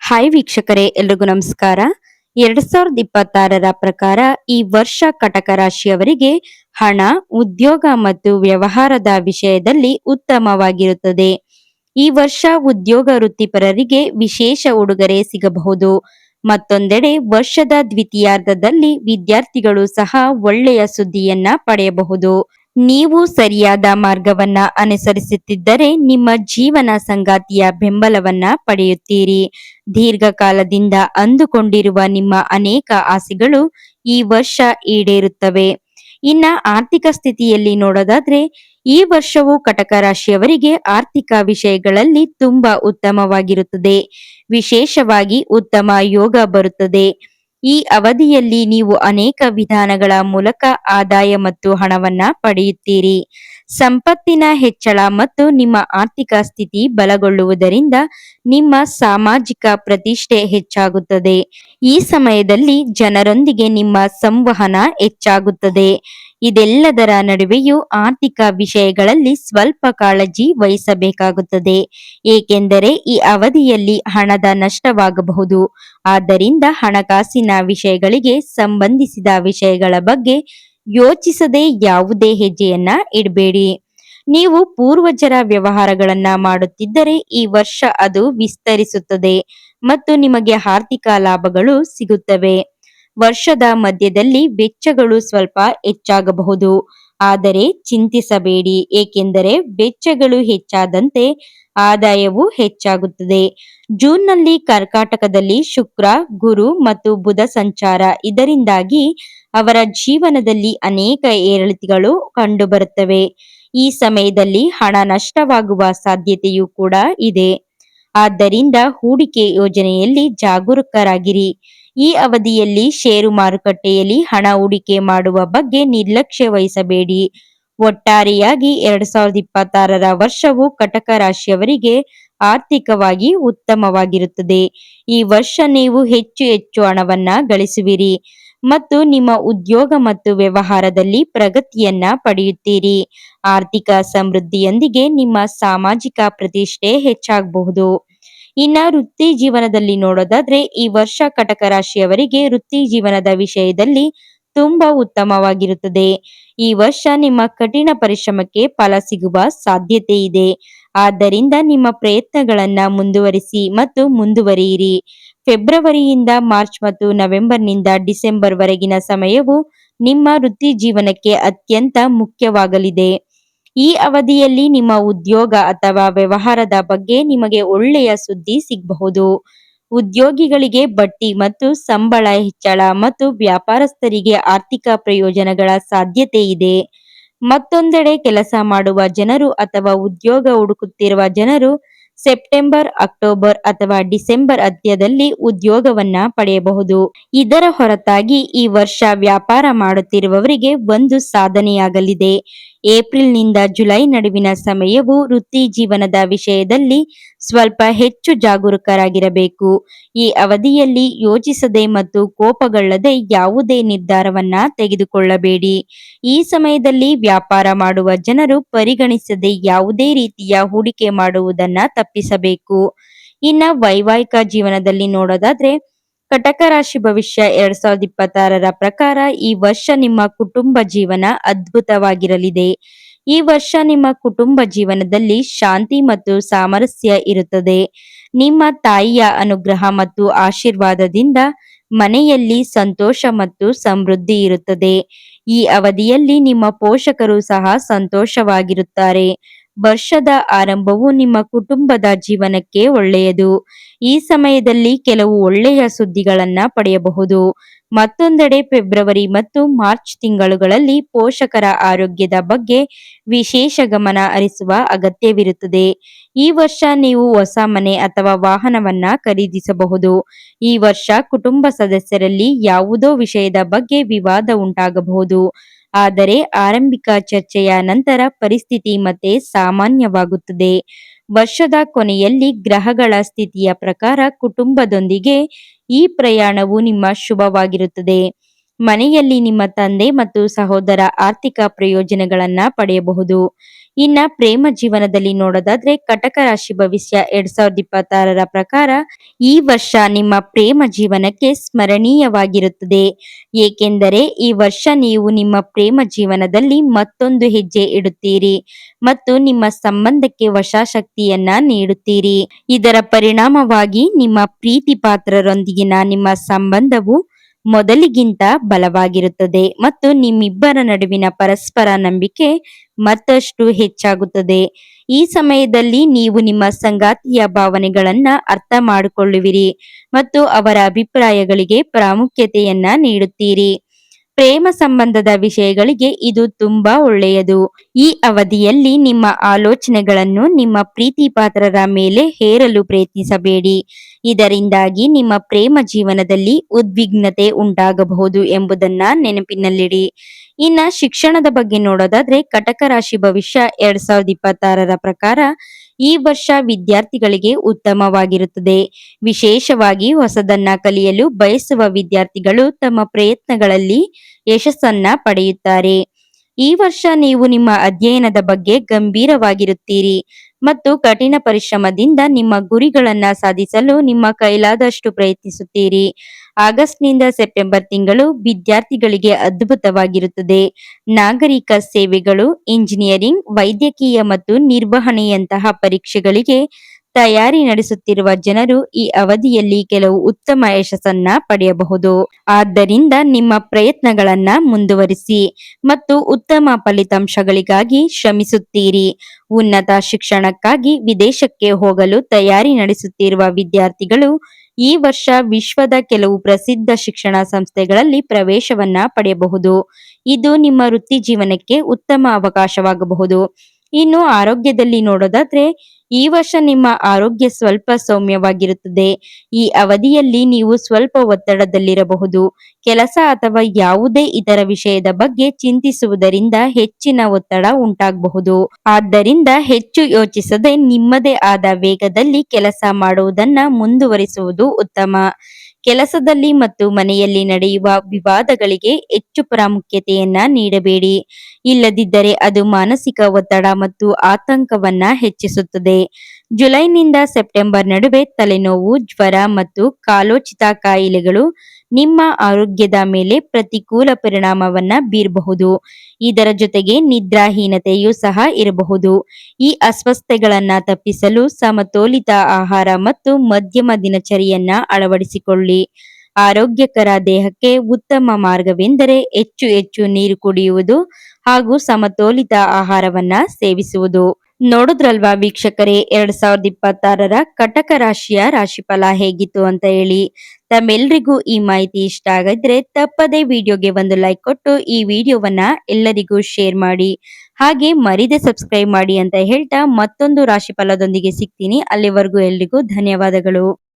Hi ವೀಕ್ಷಕರೇ, ಎಲ್ರಿಗೂ ನಮಸ್ಕಾರ. 2026ರ ಪ್ರಕಾರ ಈ ವರ್ಷ ಕಟಕ ರಾಶಿಯವರಿಗೆ ಹಣ, ಉದ್ಯೋಗ ಮತ್ತು ವ್ಯವಹಾರದ ವಿಷಯದಲ್ಲಿ ಉತ್ತಮವಾಗಿರುತ್ತದೆ. ಈ ವರ್ಷ ಉದ್ಯೋಗ ವೃತ್ತಿಪರರಿಗೆ ವಿಶೇಷ ಉಡುಗೊರೆ ಸಿಗಬಹುದು. ಮತ್ತೊಂದೆಡೆ ವರ್ಷದ ದ್ವಿತೀಯಾರ್ಧದಲ್ಲಿ ವಿದ್ಯಾರ್ಥಿಗಳು ಸಹ ಒಳ್ಳೆಯ ಸುದ್ದಿಯನ್ನ ಪಡೆಯಬಹುದು. ನೀವು ಸರಿಯಾದ ಮಾರ್ಗವನ್ನ ಅನುಸರಿಸುತ್ತಿದ್ದರೆ ನಿಮ್ಮ ಜೀವನ ಸಂಗಾತಿಯ ಬೆಂಬಲವನ್ನ ಪಡೆಯುತ್ತೀರಿ. ದೀರ್ಘಕಾಲದಿಂದ ಅಂದುಕೊಂಡಿರುವ ನಿಮ್ಮ ಅನೇಕ ಆಸೆಗಳು ಈ ವರ್ಷ ಈಡೇರುತ್ತವೆ. ಇನ್ನ ಆರ್ಥಿಕ ಸ್ಥಿತಿಯಲ್ಲಿ ನೋಡೋದಾದ್ರೆ, ಈ ವರ್ಷವು ಕಟಕ ರಾಶಿಯವರಿಗೆ ಆರ್ಥಿಕ ವಿಷಯಗಳಲ್ಲಿ ತುಂಬಾ ಉತ್ತಮವಾಗಿರುತ್ತದೆ. ವಿಶೇಷವಾಗಿ ಉತ್ತಮ ಯೋಗ ಬರುತ್ತದೆ. ಈ ಅವಧಿಯಲ್ಲಿ ನೀವು ಅನೇಕ ವಿಧಾನಗಳ ಮೂಲಕ ಆದಾಯ ಮತ್ತು ಹಣವನ್ನ ಪಡೆಯುತ್ತೀರಿ. ಸಂಪತ್ತಿನ ಹೆಚ್ಚಳ ಮತ್ತು ನಿಮ್ಮ ಆರ್ಥಿಕ ಸ್ಥಿತಿ ಬಲಗೊಳ್ಳುವುದರಿಂದ ನಿಮ್ಮ ಸಾಮಾಜಿಕ ಪ್ರತಿಷ್ಠೆ ಹೆಚ್ಚಾಗುತ್ತದೆ. ಈ ಸಮಯದಲ್ಲಿ ಜನರೊಂದಿಗೆ ನಿಮ್ಮ ಸಂವಹನ ಹೆಚ್ಚಾಗುತ್ತದೆ. ಇದೆಲ್ಲದರ ನಡುವೆಯೂ ಆರ್ಥಿಕ ವಿಷಯಗಳಲ್ಲಿ ಸ್ವಲ್ಪ ಕಾಳಜಿ ವಹಿಸಬೇಕಾಗುತ್ತದೆ, ಏಕೆಂದರೆ ಈ ಅವಧಿಯಲ್ಲಿ ಹಣದ ನಷ್ಟವಾಗಬಹುದು. ಆದ್ದರಿಂದ ಹಣಕಾಸಿನ ವಿಷಯಗಳಿಗೆ ಸಂಬಂಧಿಸಿದ ವಿಷಯಗಳ ಬಗ್ಗೆ ಯೋಚಿಸದೆ ಯಾವುದೇ ಹೆಜ್ಜೆಯನ್ನ ಇಡಬೇಡಿ. ನೀವು ಪೂರ್ವಜರ ವ್ಯವಹಾರಗಳನ್ನ ಮಾಡುತ್ತಿದ್ದರೆ ಈ ವರ್ಷ ಅದು ವಿಸ್ತರಿಸುತ್ತದೆ ಮತ್ತು ನಿಮಗೆ ಆರ್ಥಿಕ ಲಾಭಗಳು ಸಿಗುತ್ತವೆ. ವರ್ಷದ ಮಧ್ಯದಲ್ಲಿ ವೆಚ್ಚಗಳು ಸ್ವಲ್ಪ ಹೆಚ್ಚಾಗಬಹುದು, ಆದರೆ ಚಿಂತಿಸಬೇಡಿ, ಏಕೆಂದರೆ ವೆಚ್ಚಗಳು ಹೆಚ್ಚಾದಂತೆ ಆದಾಯವು ಹೆಚ್ಚಾಗುತ್ತದೆ. ಜೂನ್ನಲ್ಲಿ ಕರ್ಕಾಟಕದಲ್ಲಿ ಶುಕ್ರ, ಗುರು ಮತ್ತು ಬುಧ ಸಂಚಾರ, ಇದರಿಂದಾಗಿ ಅವರ ಜೀವನದಲ್ಲಿ ಅನೇಕ ಏರಿಳಿತಗಳು ಕಂಡುಬರುತ್ತವೆ. ಈ ಸಮಯದಲ್ಲಿ ಹಣ ನಷ್ಟವಾಗುವ ಸಾಧ್ಯತೆಯೂ ಕೂಡ ಇದೆ. ಆದ್ದರಿಂದ ಹೂಡಿಕೆ ಯೋಜನೆಯಲ್ಲಿ ಜಾಗರೂಕರಾಗಿರಿ. ಈ ಅವಧಿಯಲ್ಲಿ ಷೇರು ಮಾರುಕಟ್ಟೆಯಲ್ಲಿ ಹಣ ಹೂಡಿಕೆ ಮಾಡುವ ಬಗ್ಗೆ ನಿರ್ಲಕ್ಷ್ಯ ವಹಿಸಬೇಡಿ. ಒಟ್ಟಾರೆಯಾಗಿ 2026ರ ವರ್ಷವು ಕಟಕ ರಾಶಿಯವರಿಗೆ ಆರ್ಥಿಕವಾಗಿ ಉತ್ತಮವಾಗಿರುತ್ತದೆ. ಈ ವರ್ಷ ನೀವು ಹೆಚ್ಚು ಹೆಚ್ಚು ಹಣವನ್ನ ಗಳಿಸುವಿರಿ ಮತ್ತು ನಿಮ್ಮ ಉದ್ಯೋಗ ಮತ್ತು ವ್ಯವಹಾರದಲ್ಲಿ ಪ್ರಗತಿಯನ್ನ ಪಡೆಯುತ್ತೀರಿ. ಆರ್ಥಿಕ ಸಮೃದ್ಧಿಯೊಂದಿಗೆ ನಿಮ್ಮ ಸಾಮಾಜಿಕ ಪ್ರತಿಷ್ಠೆ ಹೆಚ್ಚಾಗಬಹುದು. ಇನ್ನ ವೃತ್ತಿ ಜೀವನದಲ್ಲಿ ನೋಡೋದಾದ್ರೆ, ಈ ವರ್ಷ ಕಟಕ ರಾಶಿಯವರಿಗೆ ವೃತ್ತಿ ಜೀವನದ ವಿಷಯದಲ್ಲಿ ತುಂಬಾ ಉತ್ತಮವಾಗಿರುತ್ತದೆ. ಈ ವರ್ಷ ನಿಮ್ಮ ಕಠಿಣ ಪರಿಶ್ರಮಕ್ಕೆ ಫಲ ಸಿಗುವ ಸಾಧ್ಯತೆ ಇದೆ. ಆದ್ದರಿಂದ ನಿಮ್ಮ ಪ್ರಯತ್ನಗಳನ್ನ ಮುಂದುವರಿಸಿ ಮತ್ತು ಮುಂದುವರಿಯಿರಿ. ಫೆಬ್ರವರಿಯಿಂದ ಮಾರ್ಚ್ ಮತ್ತು ನವೆಂಬರ್ನಿಂದ ಡಿಸೆಂಬರ್ ವರೆಗಿನ ಸಮಯವು ನಿಮ್ಮ ವೃತ್ತಿ ಜೀವನಕ್ಕೆ ಅತ್ಯಂತ ಮುಖ್ಯವಾಗಲಿದೆ. ಈ ಅವಧಿಯಲ್ಲಿ ನಿಮ್ಮ ಉದ್ಯೋಗ ಅಥವಾ ವ್ಯವಹಾರದ ಬಗ್ಗೆ ನಿಮಗೆ ಒಳ್ಳೆಯ ಸುದ್ದಿ ಸಿಗಬಹುದು. ಉದ್ಯೋಗಿಗಳಿಗೆ ಬಡ್ತಿ ಮತ್ತು ಸಂಬಳ ಹೆಚ್ಚಳ ಮತ್ತು ವ್ಯಾಪಾರಸ್ಥರಿಗೆ ಆರ್ಥಿಕ ಪ್ರಯೋಜನಗಳ ಸಾಧ್ಯತೆ ಇದೆ. ಮತ್ತೊಂದೆಡೆ ಕೆಲಸ ಮಾಡುವ ಜನರು ಅಥವಾ ಉದ್ಯೋಗ ಹುಡುಕುತ್ತಿರುವ ಜನರು ಸೆಪ್ಟೆಂಬರ್, ಅಕ್ಟೋಬರ್ ಅಥವಾ ಡಿಸೆಂಬರ್ ಅಂತ್ಯದಲ್ಲಿ ಉದ್ಯೋಗವನ್ನ ಪಡೆಯಬಹುದು. ಇದರ ಹೊರತಾಗಿ ಈ ವರ್ಷ ವ್ಯಾಪಾರ ಮಾಡುತ್ತಿರುವವರಿಗೆ ಒಂದು ಸಾಧನೆಯಾಗಲಿದೆ. ಏಪ್ರಿಲ್ನಿಂದ ಜುಲೈ ನಡುವಿನ ಸಮಯವು ವೃತ್ತಿ ಜೀವನದ ವಿಷಯದಲ್ಲಿ ಸ್ವಲ್ಪ ಹೆಚ್ಚು ಜಾಗರೂಕರಾಗಿರಬೇಕು. ಈ ಅವಧಿಯಲ್ಲಿ ಯೋಚಿಸದೆ ಮತ್ತು ಕೋಪಗೊಳ್ಳದೆ ಯಾವುದೇ ನಿರ್ಧಾರವನ್ನ ತೆಗೆದುಕೊಳ್ಳಬೇಡಿ. ಈ ಸಮಯದಲ್ಲಿ ವ್ಯಾಪಾರ ಮಾಡುವ ಜನರು ಪರಿಗಣಿಸದೆ ಯಾವುದೇ ರೀತಿಯ ಹೂಡಿಕೆ ಮಾಡುವುದನ್ನ ತಪ್ಪಿಸಬೇಕು. ಇನ್ನ ವೈವಾಹಿಕ ಜೀವನದಲ್ಲಿ ನೋಡೋದಾದ್ರೆ, ಕಟಕ ರಾಶಿ ಭವಿಷ್ಯ 2026ರ ಪ್ರಕಾರ ಈ ವರ್ಷ ನಿಮ್ಮ ಕುಟುಂಬ ಜೀವನ ಅದ್ಭುತವಾಗಿರಲಿದೆ. ಈ ವರ್ಷ ನಿಮ್ಮ ಕುಟುಂಬ ಜೀವನದಲ್ಲಿ ಶಾಂತಿ ಮತ್ತು ಸಾಮರಸ್ಯ ಇರುತ್ತದೆ. ನಿಮ್ಮ ತಾಯಿಯ ಅನುಗ್ರಹ ಮತ್ತು ಆಶೀರ್ವಾದದಿಂದ ಮನೆಯಲ್ಲಿ ಸಂತೋಷ ಮತ್ತು ಸಮೃದ್ಧಿ ಇರುತ್ತದೆ. ಈ ಅವಧಿಯಲ್ಲಿ ನಿಮ್ಮ ಪೋಷಕರು ಸಹ ಸಂತೋಷವಾಗಿರುತ್ತಾರೆ. ವರ್ಷದ ಆರಂಭವು ನಿಮ್ಮ ಕುಟುಂಬದ ಜೀವನಕ್ಕೆ ಒಳ್ಳೆಯದು. ಈ ಸಮಯದಲ್ಲಿ ಕೆಲವು ಒಳ್ಳೆಯ ಸುದ್ದಿಗಳನ್ನ ಪಡೆಯಬಹುದು. ಮತ್ತೊಂದೆಡೆ ಫೆಬ್ರವರಿ ಮತ್ತು ಮಾರ್ಚ್ ತಿಂಗಳುಗಳಲ್ಲಿ ಪೋಷಕರ ಆರೋಗ್ಯದ ಬಗ್ಗೆ ವಿಶೇಷ ಗಮನ ಹರಿಸುವ ಅಗತ್ಯವಿರುತ್ತದೆ. ಈ ವರ್ಷ ನೀವು ಹೊಸ ಮನೆ ಅಥವಾ ವಾಹನವನ್ನ ಖರೀದಿಸಬಹುದು. ಈ ವರ್ಷ ಕುಟುಂಬ ಸದಸ್ಯರಲ್ಲಿ ಯಾವುದೋ ವಿಷಯದ ಬಗ್ಗೆ ವಿವಾದ ಉಂಟಾಗಬಹುದು, ಆದರೆ ಆರಂಭಿಕ ಚರ್ಚೆಯ ನಂತರ ಪರಿಸ್ಥಿತಿ ಮತ್ತೆ ಸಾಮಾನ್ಯವಾಗುತ್ತದೆ. ವರ್ಷದ ಕೊನೆಯಲ್ಲಿ ಗ್ರಹಗಳ ಸ್ಥಿತಿಯ ಪ್ರಕಾರ ಕುಟುಂಬದೊಂದಿಗೆ ಈ ಪ್ರಯಾಣವು ನಿಮ್ಮ ಶುಭವಾಗಿರುತ್ತದೆ. ಮನೆಯಲ್ಲಿ ನಿಮ್ಮ ತಂದೆ ಮತ್ತು ಸಹೋದರ ಆರ್ಥಿಕ ಪ್ರಯೋಜನಗಳನ್ನ ಪಡೆಯಬಹುದು. ಇನ್ನ ಪ್ರೇಮ ಜೀವನದಲ್ಲಿ ನೋಡೋದಾದ್ರೆ ಕಟಕ ರಾಶಿ ಭವಿಷ್ಯ 2026ರ ಪ್ರಕಾರ ಈ ವರ್ಷ ನಿಮ್ಮ ಪ್ರೇಮ ಜೀವನಕ್ಕೆ ಸ್ಮರಣೀಯವಾಗಿರುತ್ತದೆ. ಏಕೆಂದರೆ ಈ ವರ್ಷ ನೀವು ನಿಮ್ಮ ಪ್ರೇಮ ಜೀವನದಲ್ಲಿ ಮತ್ತೊಂದು ಹೆಜ್ಜೆ ಇಡುತ್ತೀರಿ ಮತ್ತು ನಿಮ್ಮ ಸಂಬಂಧಕ್ಕೆ ವಶಾಶಕ್ತಿಯನ್ನ ನೀಡುತ್ತೀರಿ. ಇದರ ಪರಿಣಾಮವಾಗಿ ನಿಮ್ಮ ಪ್ರೀತಿ ಪಾತ್ರರೊಂದಿಗಿನ ನಿಮ್ಮ ಸಂಬಂಧವು ಮೊದಲಿಗಿಂತ ಬಲವಾಗಿರುತ್ತದೆ ಮತ್ತು ನಿಮ್ಮಿಬ್ಬರ ನಡುವಿನ ಪರಸ್ಪರ ನಂಬಿಕೆ ಮತ್ತಷ್ಟು ಹೆಚ್ಚಾಗುತ್ತದೆ. ಈ ಸಮಯದಲ್ಲಿ ನೀವು ನಿಮ್ಮ ಸಂಗಾತಿಯ ಭಾವನೆಗಳನ್ನ ಅರ್ಥ ಮಾಡಿಕೊಳ್ಳುವಿರಿ ಮತ್ತು ಅವರ ಅಭಿಪ್ರಾಯಗಳಿಗೆ ಪ್ರಾಮುಖ್ಯತೆಯನ್ನ ನೀಡುತ್ತೀರಿ. ಪ್ರೇಮ ಸಂಬಂಧದ ವಿಷಯಗಳಿಗೆ ಇದು ತುಂಬಾ ಒಳ್ಳೆಯದು. ಈ ಅವಧಿಯಲ್ಲಿ ನಿಮ್ಮ ಆಲೋಚನೆಗಳನ್ನು ನಿಮ್ಮ ಪ್ರೀತಿ ಪಾತ್ರರ ಮೇಲೆ ಹೇರಲು ಪ್ರಯತ್ನಿಸಬೇಡಿ. ಇದರಿಂದಾಗಿ ನಿಮ್ಮ ಪ್ರೇಮ ಜೀವನದಲ್ಲಿ ಉದ್ವಿಗ್ನತೆ ಉಂಟಾಗಬಹುದು ಎಂಬುದನ್ನ ನೆನಪಿನಲ್ಲಿಡಿ. ಇನ್ನ ಶಿಕ್ಷಣದ ಬಗ್ಗೆ ನೋಡೋದಾದ್ರೆ ಕಟಕ ರಾಶಿ ಭವಿಷ್ಯ 2026ರ ಪ್ರಕಾರ ಈ ವರ್ಷ ವಿದ್ಯಾರ್ಥಿಗಳಿಗೆ ಉತ್ತಮವಾಗಿರುತ್ತದೆ. ವಿಶೇಷವಾಗಿ ಹೊಸದನ್ನ ಕಲಿಯಲು ಬಯಸುವ ವಿದ್ಯಾರ್ಥಿಗಳು ತಮ್ಮ ಪ್ರಯತ್ನಗಳಲ್ಲಿ ಯಶಸ್ಸನ್ನ ಪಡೆಯುತ್ತಾರೆ. ಈ ವರ್ಷ ನೀವು ನಿಮ್ಮ ಅಧ್ಯಯನದ ಬಗ್ಗೆ ಗಂಭೀರವಾಗಿರುತ್ತೀರಿ ಮತ್ತು ಕಠಿಣ ಪರಿಶ್ರಮದಿಂದ ನಿಮ್ಮ ಗುರಿಗಳನ್ನ ಸಾಧಿಸಲು ನಿಮ್ಮ ಕೈಲಾದಷ್ಟು ಪ್ರಯತ್ನಿಸುತ್ತೀರಿ. ಆಗಸ್ಟ್ನಿಂದ ಸೆಪ್ಟೆಂಬರ್ ತಿಂಗಳು ವಿದ್ಯಾರ್ಥಿಗಳಿಗೆ ಅದ್ಭುತವಾಗಿರುತ್ತದೆ. ನಾಗರಿಕ ಸೇವೆಗಳು, ಇಂಜಿನಿಯರಿಂಗ್, ವೈದ್ಯಕೀಯ ಮತ್ತು ನಿರ್ವಹಣೆಯಂತಹ ಪರೀಕ್ಷೆಗಳಿಗೆ ತಯಾರಿ ನಡೆಸುತ್ತಿರುವ ಜನರು ಈ ಅವಧಿಯಲ್ಲಿ ಕೆಲವು ಉತ್ತಮ ಯಶಸ್ಸನ್ನ ಪಡೆಯಬಹುದು. ಆದ್ದರಿಂದ ನಿಮ್ಮ ಪ್ರಯತ್ನಗಳನ್ನ ಮುಂದುವರಿಸಿ ಮತ್ತು ಉತ್ತಮ ಫಲಿತಾಂಶಗಳಿಗಾಗಿ ಶ್ರಮಿಸುತ್ತೀರಿ. ಉನ್ನತ ಶಿಕ್ಷಣಕ್ಕಾಗಿ ವಿದೇಶಕ್ಕೆ ಹೋಗಲು ತಯಾರಿ ನಡೆಸುತ್ತಿರುವ ವಿದ್ಯಾರ್ಥಿಗಳು ಈ ವರ್ಷ ವಿಶ್ವದ ಕೆಲವು ಪ್ರಸಿದ್ಧ ಶಿಕ್ಷಣ ಸಂಸ್ಥೆಗಳಲ್ಲಿ ಪ್ರವೇಶವನ್ನ ಪಡೆಯಬಹುದು. ಇದು ನಿಮ್ಮ ವೃತ್ತಿ ಜೀವನಕ್ಕೆ ಉತ್ತಮ ಅವಕಾಶವಾಗಬಹುದು. ಇನ್ನು ಆರೋಗ್ಯದಲ್ಲಿ ನೋಡೋದಾದ್ರೆ ಈ ವರ್ಷ ನಿಮ್ಮ ಆರೋಗ್ಯ ಸ್ವಲ್ಪ ಸೌಮ್ಯವಾಗಿರುತ್ತದೆ. ಈ ಅವಧಿಯಲ್ಲಿ ನೀವು ಸ್ವಲ್ಪ ಒತ್ತಡದಲ್ಲಿರಬಹುದು. ಕೆಲಸ ಅಥವಾ ಯಾವುದೇ ಇತರ ವಿಷಯದ ಬಗ್ಗೆ ಚಿಂತಿಸುವುದರಿಂದ ಹೆಚ್ಚಿನ ಒತ್ತಡ ಉಂಟಾಗಬಹುದು. ಆದ್ದರಿಂದ ಹೆಚ್ಚು ಯೋಚಿಸದೆ ನಿಮ್ಮದೇ ಆದ ವೇಗದಲ್ಲಿ ಕೆಲಸ ಮಾಡುವುದನ್ನ ಮುಂದುವರಿಸುವುದು ಉತ್ತಮ. ಕೆಲಸದಲ್ಲಿ ಮತ್ತು ಮನೆಯಲ್ಲಿ ನಡೆಯುವ ವಿವಾದಗಳಿಗೆ ಹೆಚ್ಚು ಪ್ರಾಮುಖ್ಯತೆಯನ್ನ ನೀಡಬೇಡಿ. ಇಲ್ಲದಿದ್ದರೆ ಅದು ಮಾನಸಿಕ ಒತ್ತಡ ಮತ್ತು ಆತಂಕವನ್ನ ಹೆಚ್ಚಿಸುತ್ತದೆ. ಜುಲೈನಿಂದ ಸೆಪ್ಟೆಂಬರ್ ನಡುವೆ ತಲೆನೋವು, ಜ್ವರ ಮತ್ತು ಕಾಲೋಚಿತ ಕಾಯಿಲೆಗಳು ನಿಮ್ಮ ಆರೋಗ್ಯದ ಮೇಲೆ ಪ್ರತಿಕೂಲ ಪರಿಣಾಮವನ್ನ ಬೀರಬಹುದು. ಇದರ ಜೊತೆಗೆ ನಿದ್ರಾಹೀನತೆಯೂ ಸಹ ಇರಬಹುದು. ಈ ಅಸ್ವಸ್ಥತೆಗಳನ್ನ ತಪ್ಪಿಸಲು ಸಮತೋಲಿತ ಆಹಾರ ಮತ್ತು ಮಧ್ಯಮ ದಿನಚರಿಯನ್ನ ಅಳವಡಿಸಿಕೊಳ್ಳಿ. ಆರೋಗ್ಯಕರ ದೇಹಕ್ಕೆ ಉತ್ತಮ ಮಾರ್ಗವೆಂದರೆ ಹೆಚ್ಚು ಹೆಚ್ಚು ನೀರು ಕುಡಿಯುವುದು ಹಾಗೂ ಸಮತೋಲಿತ ಆಹಾರವನ್ನ ಸೇವಿಸುವುದು. ನೋಡುದ್ರಲ್ವಾ ವೀಕ್ಷಕರೇ, 2026ರ ಕಟಕ ರಾಶಿಯ ರಾಶಿಫಲ ಹೇಗಿತ್ತು ಅಂತ ಹೇಳಿ. ತಮ್ಮೆಲ್ರಿಗೂ ಈ ಮಾಹಿತಿ ಇಷ್ಟ ಆಗಿದ್ರೆ ತಪ್ಪದೇ ವಿಡಿಯೋಗೆ ಒಂದು ಲೈಕ್ ಕೊಟ್ಟು ಈ ವಿಡಿಯೋವನ್ನ ಎಲ್ಲರಿಗೂ ಶೇರ್ ಮಾಡಿ. ಹಾಗೆ ಮರಿದೆ ಸಬ್ಸ್ಕ್ರೈಬ್ ಮಾಡಿ ಅಂತ ಹೇಳ್ತಾ ಮತ್ತೊಂದು ರಾಶಿಫಲದೊಂದಿಗೆ ಸಿಗ್ತೀನಿ. ಅಲ್ಲಿವರೆಗೂ ಎಲ್ರಿಗೂ ಧನ್ಯವಾದಗಳು.